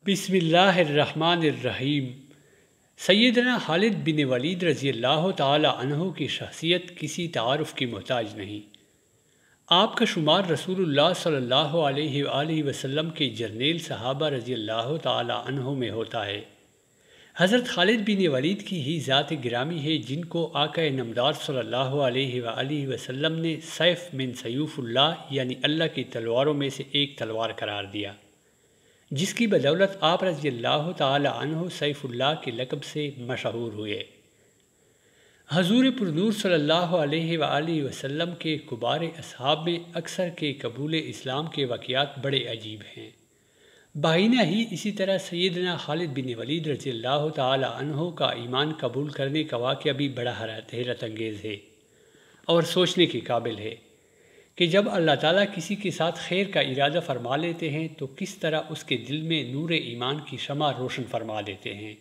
بسم اللہ الرحمن الرحیم۔ سیدنا خالد بن ولید رضی اللہ تعالی عنہ کی شخصیت کسی تعارف کی محتاج نہیں۔ آپ کا شمار رسول اللہ صلی اللہ علیہ وآلہ وسلم کے جرنیل صحابہ رضی اللہ تعالی عنہ میں ہوتا ہے۔ حضرت خالد بن ولید کی ہی ذات گرامی ہے جن کو آقا نامدار صلی اللہ علیہ وآلہ وسلم نے سیف من سیوف اللہ یعنی اللہ کی تلواروں میں سے ایک تلوار قرار دیا، جس کی بدولت آپ رضی اللہ تعالی عنہ سیف اللہ کے لقب سے مشہور ہوئے۔ حضور پرنور صلی اللہ علیہ وآلہ وسلم کے کبار اصحاب میں اکثر کے قبول اسلام کے واقعات بڑے عجیب ہیں۔ بہینہ ہی اسی طرح سیدنا خالد بن ولید رضی اللہ تعالی عنہ کا ایمان قبول کرنے کا واقعہ بھی بڑا حیرت انگیز ہے اور سوچنے کے قابل ہے کہ جب اللہ تعالیٰ کسی کے ساتھ خیر کا ارادہ فرما لیتے ہیں تو کس طرح اس کے دل میں نور ایمان کی شمع روشن فرما دیتے ہیں۔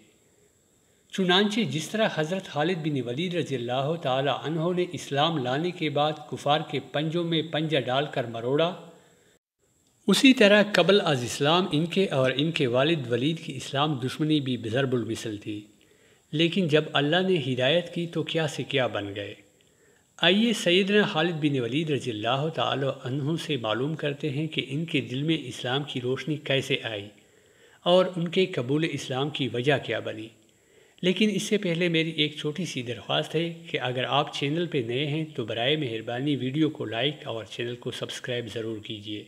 چنانچہ جس طرح حضرت خالد بن ولید رضی اللہ تعالی عنہ نے اسلام لانے کے بعد کفار کے پنجوں میں پنجہ ڈال کر مروڑا، اسی طرح قبل از اسلام ان کے اور ان کے والد ولید کی اسلام دشمنی بھی ضرب المثل تھی، لیکن جب اللہ نے ہدایت کی تو کیا سے کیا بن گئے۔ آئیے سیدنا خالد بن ولید رضی اللہ تعالی عنہ سے معلوم کرتے ہیں کہ ان کے دل میں اسلام کی روشنی کیسے آئی اور ان کے قبول اسلام کی وجہ کیا بنی۔ لیکن اس سے پہلے میری ایک چھوٹی سی درخواست ہے کہ اگر آپ چینل پہ نئے ہیں تو برائے مہربانی ویڈیو کو لائک اور چینل کو سبسکرائب ضرور کیجیے۔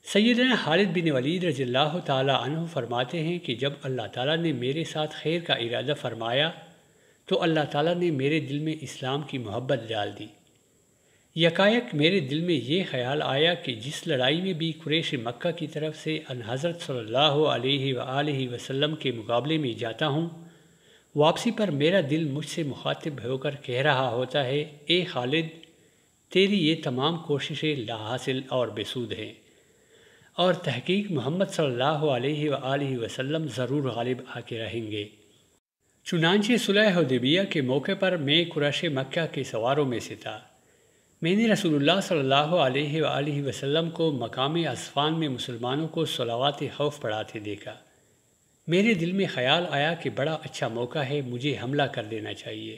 سیدنا خالد بن ولید رضی اللہ تعالی عنہ فرماتے ہیں کہ جب اللہ تعالیٰ نے میرے ساتھ خیر کا ارادہ فرمایا تو اللہ تعالیٰ نے میرے دل میں اسلام کی محبت ڈال دی۔ یکایک میرے دل میں یہ خیال آیا کہ جس لڑائی میں بھی قریش مکہ کی طرف سے ان حضرت صلی اللہ علیہ وآلہ وسلم کے مقابلے میں جاتا ہوں، واپسی پر میرا دل مجھ سے مخاطب ہو کر کہہ رہا ہوتا ہے، اے خالد، تیری یہ تمام کوششیں لا حاصل اور بے سود ہیں، اور تحقیق محمد صلی اللہ علیہ وآلہ وسلم ضرور غالب آ کے رہیں گے۔ چنانچہ صلح حدیبیہ کے موقع پر میں قریش مکہ کے سواروں میں سے تھا۔ میں نے رسول اللہ صلی اللہ علیہ وآلہ وسلم کو مقام اصفان میں مسلمانوں کو صلوات خوف پڑھاتے دیکھا۔ میرے دل میں خیال آیا کہ بڑا اچھا موقع ہے، مجھے حملہ کر دینا چاہیے،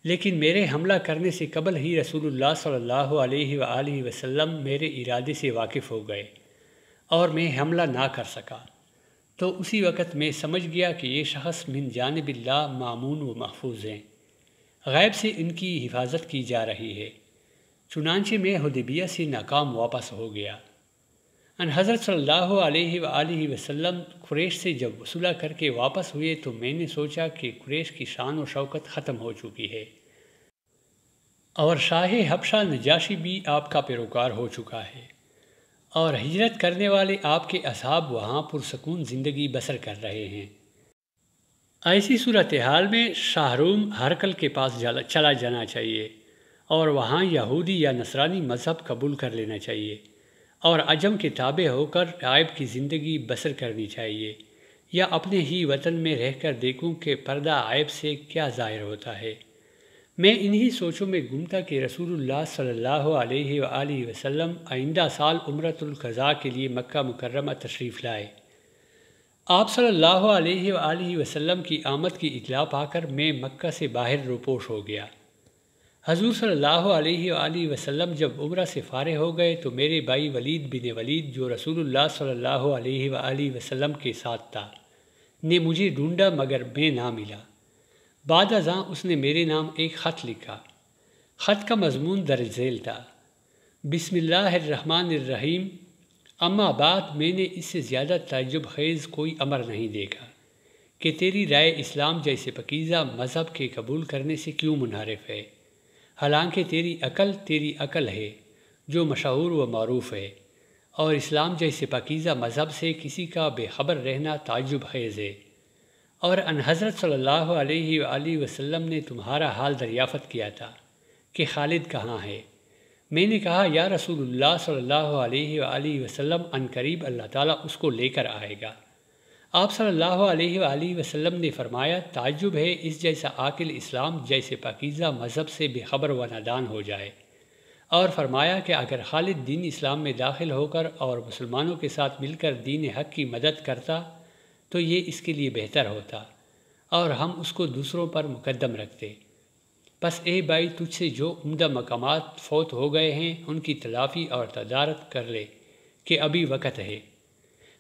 لیکن میرے حملہ کرنے سے قبل ہی رسول اللہ صلی اللہ علیہ وآلہ وسلم میرے ارادے سے واقف ہو گئے اور میں حملہ نہ کر سکا۔ تو اسی وقت میں سمجھ گیا کہ یہ شخص من جانب اللہ مامون و محفوظ ہیں، غیب سے ان کی حفاظت کی جا رہی ہے۔ چنانچہ میں حدیبیہ سے ناکام واپس ہو گیا۔ ان حضرت صلی اللہ علیہ وآلہ وسلم قریش سے جب صلح کر کے واپس ہوئے تو میں نے سوچا کہ قریش کی شان و شوکت ختم ہو چکی ہے اور شاہ حبشہ نجاشی بھی آپ کا پیروکار ہو چکا ہے، اور ہجرت کرنے والے آپ کے اصحاب وہاں پرسکون زندگی بسر کر رہے ہیں۔ ایسی صورتحال میں شاہ روم ہرقل کے پاس چلا جانا چاہیے اور وہاں یہودی یا نصرانی مذہب قبول کر لینا چاہیے اور عجم کے تابع ہو کر عائب کی زندگی بسر کرنی چاہیے، یا اپنے ہی وطن میں رہ کر دیکھوں کہ پردہ عائب سے کیا ظاہر ہوتا ہے۔ میں انہی سوچوں میں گم تھا کہ رسول اللہ صلی اللہ علیہ وآلہ وسلم آئندہ سال عمرۃ القضاء کے لیے مکہ مکرمہ تشریف لائے۔ آپ صلی اللہ علیہ وآلہ وسلم کی آمد کی اطلاع پا کر میں مکہ سے باہر روپوش ہو گیا۔ حضور صلی اللہ علیہ وآلہ وسلم جب عمرہ سے فارغ ہو گئے تو میرے بھائی ولید بن ولید جو رسول اللہ صلی اللہ علیہ وآلہ وسلم کے ساتھ تھا نے مجھے ڈھونڈا مگر میں نہ ملا۔ بعد ازاں اس نے میرے نام ایک خط لکھا۔ خط کا مضمون درج ذیل تھا، بسم اللہ الرحمن الرحیم، اما بعد میں نے اس سے زیادہ تعجب خیز کوئی امر نہیں دیکھا کہ تیری رائے اسلام جیسے پاکیزہ مذہب کے قبول کرنے سے کیوں منحرف ہے، حالانکہ تیری عقل ہے جو مشہور و معروف ہے، اور اسلام جیسے پاکیزہ مذہب سے کسی کا بے خبر رہنا تعجب خیز ہے، اور ان حضرت صلی اللہ علیہ وآلہ وسلم نے تمہارا حال دریافت کیا تھا کہ خالد کہاں ہے۔ میں نے کہا، یا رسول اللہ صلی اللہ علیہ وآلہ وسلم، ان قریب اللہ تعالیٰ اس کو لے کر آئے گا۔ آپ صلی اللہ علیہ وآلہ وسلم نے فرمایا، تعجب ہے اس جیسا عاقل اسلام جیسے پاکیزہ مذہب سے بے خبر و نادان ہو جائے اور فرمایا کہ اگر خالد دین اسلام میں داخل ہو کر اور مسلمانوں کے ساتھ مل کر دین حق کی مدد کرتا تو یہ اس کے لیے بہتر ہوتا اور ہم اس کو دوسروں پر مقدم رکھتے۔ پس اے بھائی، تجھ سے جو عمدہ مقامات فوت ہو گئے ہیں ان کی تلافی اور تدارک کر لے کہ ابھی وقت ہے۔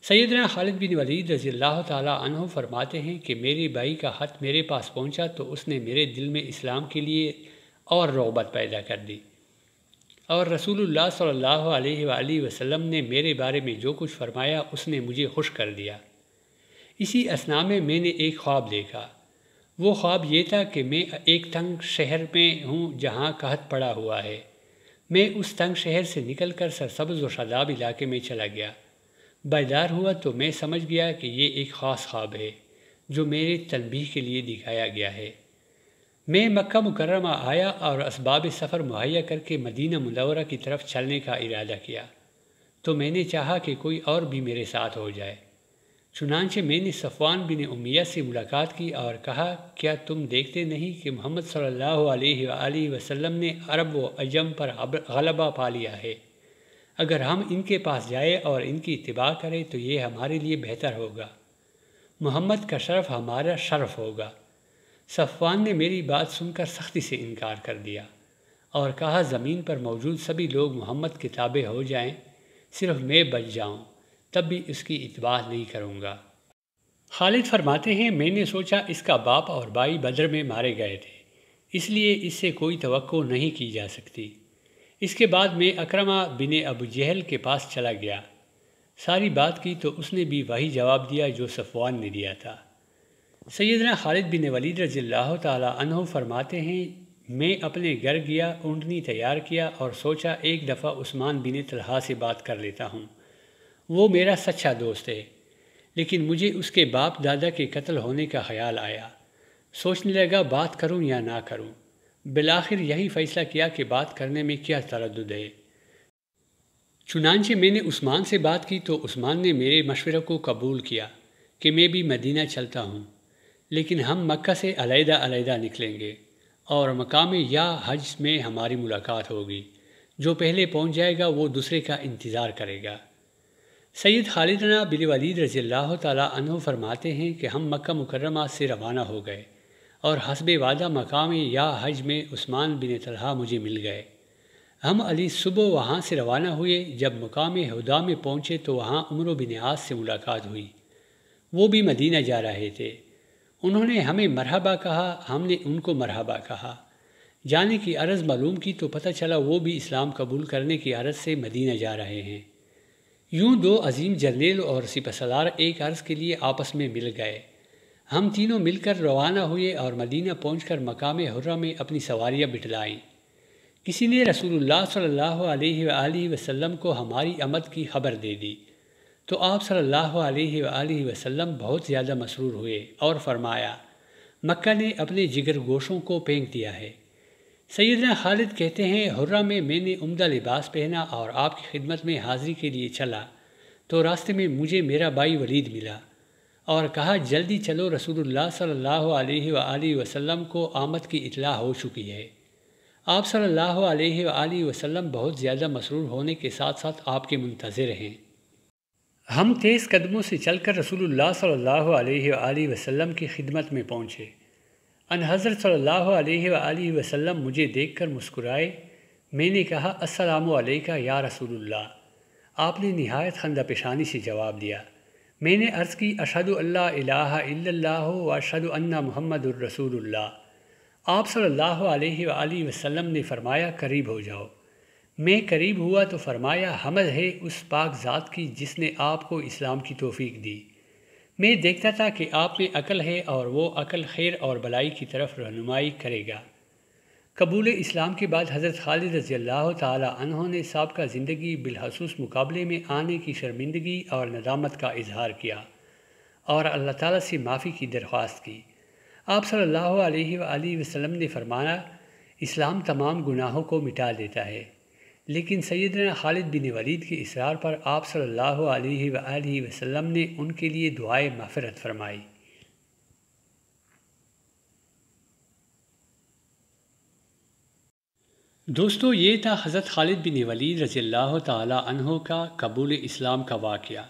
سیدنا خالد بن ولید رضی اللہ تعالیٰ عنہ فرماتے ہیں کہ میرے بھائی کا خط میرے پاس پہنچا تو اس نے میرے دل میں اسلام کے لیے اور رغبت پیدا کر دی، اور رسول اللہ صلی اللہ علیہ وآلہ وسلم نے میرے بارے میں جو کچھ فرمایا اس نے مجھے خوش کر دیا۔ اسی اثناء میں نے ایک خواب دیکھا۔ وہ خواب یہ تھا کہ میں ایک تنگ شہر میں ہوں جہاں قحط پڑا ہوا ہے۔ میں اس تنگ شہر سے نکل کر سرسبز و شاداب علاقے میں چلا گیا۔ بیدار ہوا تو میں سمجھ گیا کہ یہ ایک خاص خواب ہے جو میرے تنبیہ کے لیے دکھایا گیا ہے۔ میں مکہ مکرمہ آیا اور اسباب سفر مہیا کر کے مدینہ منورہ کی طرف چلنے کا ارادہ کیا، تو میں نے چاہا کہ کوئی اور بھی میرے ساتھ ہو جائے۔ چنانچہ میں نے صفوان بن امیہ سے ملاقات کی اور کہا، کیا تم دیکھتے نہیں کہ محمد صلی اللہ علیہ وآلہ وسلم نے عرب و عجم پر غلبہ پا لیا ہے؟ اگر ہم ان کے پاس جائیں اور ان کی اتباع کریں تو یہ ہمارے لیے بہتر ہوگا، محمد کا شرف ہمارا شرف ہوگا۔ صفوان نے میری بات سن کر سختی سے انکار کر دیا اور کہا، زمین پر موجود سبھی لوگ محمد کے تابع ہو جائیں، صرف میں بچ جاؤں تب بھی اس کی اتباع نہیں کروں گا۔ خالد فرماتے ہیں، میں نے سوچا اس کا باپ اور بھائی بدر میں مارے گئے تھے، اس لیے اس سے کوئی توقع نہیں کی جا سکتی۔ اس کے بعد میں اکرمہ بن ابو جہل کے پاس چلا گیا، ساری بات کی تو اس نے بھی وہی جواب دیا جو صفوان نے دیا تھا۔ سیدنا خالد بن ولید رضی اللہ تعالیٰ عنہ فرماتے ہیں، میں اپنے گھر گیا، اونٹنی تیار کیا اور سوچا ایک دفعہ عثمان بن طلحہ سے بات کر لیتا ہوں، وہ میرا سچا دوست ہے، لیکن مجھے اس کے باپ دادا کے قتل ہونے کا خیال آیا۔ سوچنے لگا بات کروں یا نہ کروں، بالآخر یہی فیصلہ کیا کہ بات کرنے میں کیا تردد ہے۔ چنانچہ میں نے عثمان سے بات کی تو عثمان نے میرے مشورے کو قبول کیا کہ میں بھی مدینہ چلتا ہوں، لیکن ہم مکہ سے علیحدہ علیحدہ نکلیں گے اور مقام یا حج میں ہماری ملاقات ہوگی، جو پہلے پہنچ جائے گا وہ دوسرے کا انتظار کرے گا۔ سید خالد بن ولید رضی اللہ تعالیٰ عنہ فرماتے ہیں کہ ہم مکہ مکرمہ سے روانہ ہو گئے اور حسب وعدہ مقام یا حج میں عثمان بن طلحہ مجھے مل گئے۔ ہم علی صبح وہاں سے روانہ ہوئے، جب مقام ہدا میں پہنچے تو وہاں عمرو بن عاص سے ملاقات ہوئی، وہ بھی مدینہ جا رہے تھے۔ انہوں نے ہمیں مرحبا کہا، ہم نے ان کو مرحبا کہا، جانے کی عرض معلوم کی تو پتہ چلا وہ بھی اسلام قبول کرنے کی عرض سے مدینہ جا رہے ہیں۔ یوں دو عظیم جرنیل اور سپہ سالار ایک عرض کے لیے آپس میں مل گئے۔ ہم تینوں مل کر روانہ ہوئے اور مدینہ پہنچ کر مقام حرہ میں اپنی سواریاں بٹلائیں۔ کسی نے رسول اللہ صلی اللہ علیہ وآلہ وسلم کو ہماری آمد کی خبر دے دی تو آپ صلی اللہ علیہ وآلہ وسلم بہت زیادہ مسرور ہوئے اور فرمایا، مکہ نے اپنے جگر گوشوں کو پھینک دیا ہے۔ سیدنا خالد کہتے ہیں، حرہ میں نے عمدہ لباس پہنا اور آپ کی خدمت میں حاضری کے لیے چلا تو راستے میں مجھے میرا بھائی ولید ملا اور کہا، جلدی چلو، رسول اللہ صلی اللہ علیہ وآلہ وسلم کو آمد کی اطلاع ہو چکی ہے۔ آپ صلی اللہ علیہ وآلہ وسلم بہت زیادہ مسرور ہونے کے ساتھ ساتھ آپ کے منتظر ہیں۔ ہم تیز قدموں سے چل کر رسول اللہ صلی اللہ علیہ وآلہ وسلم کی خدمت میں پہنچے۔ ان حضرت صلی اللہ علیہ وآلہ وسلم مجھے دیکھ کر مسکرائے۔ میں نے کہا، السلام علیکہ یا رسول اللہ۔ آپ نے نہایت خندہ پیشانی سے جواب دیا۔ میں نے عرض کی، اشہد ان لا الہ الا اللہ و اشہد ان محمد الرسول اللہ۔ آپ صلی اللہ علیہ وآلہ وسلم نے فرمایا، قریب ہو جاؤ۔ میں قریب ہوا تو فرمایا، حمد ہے اس پاک ذات کی جس نے آپ کو اسلام کی توفیق دی۔ میں دیکھتا تھا کہ آپ میں عقل ہے اور وہ عقل خیر اور بلائی کی طرف رہنمائی کرے گا۔ قبول اسلام کے بعد حضرت خالد رضی اللہ تعالی عنہ نے سابقہ زندگی بالخصوص مقابلے میں آنے کی شرمندگی اور ندامت کا اظہار کیا اور اللہ تعالیٰ سے معافی کی درخواست کی۔ آپ صلی اللہ علیہ وآلہ وسلم نے فرمایا، اسلام تمام گناہوں کو مٹا دیتا ہے، لیکن سیدنا خالد بن ولید کے اصرار پر آپ صلی اللہ علیہ وآلہ وسلم نے ان کے لیے دعائے مغفرت فرمائی۔ دوستو، یہ تھا حضرت خالد بن ولید رضی اللہ تعالی عنہ کا قبول اسلام کا واقعہ۔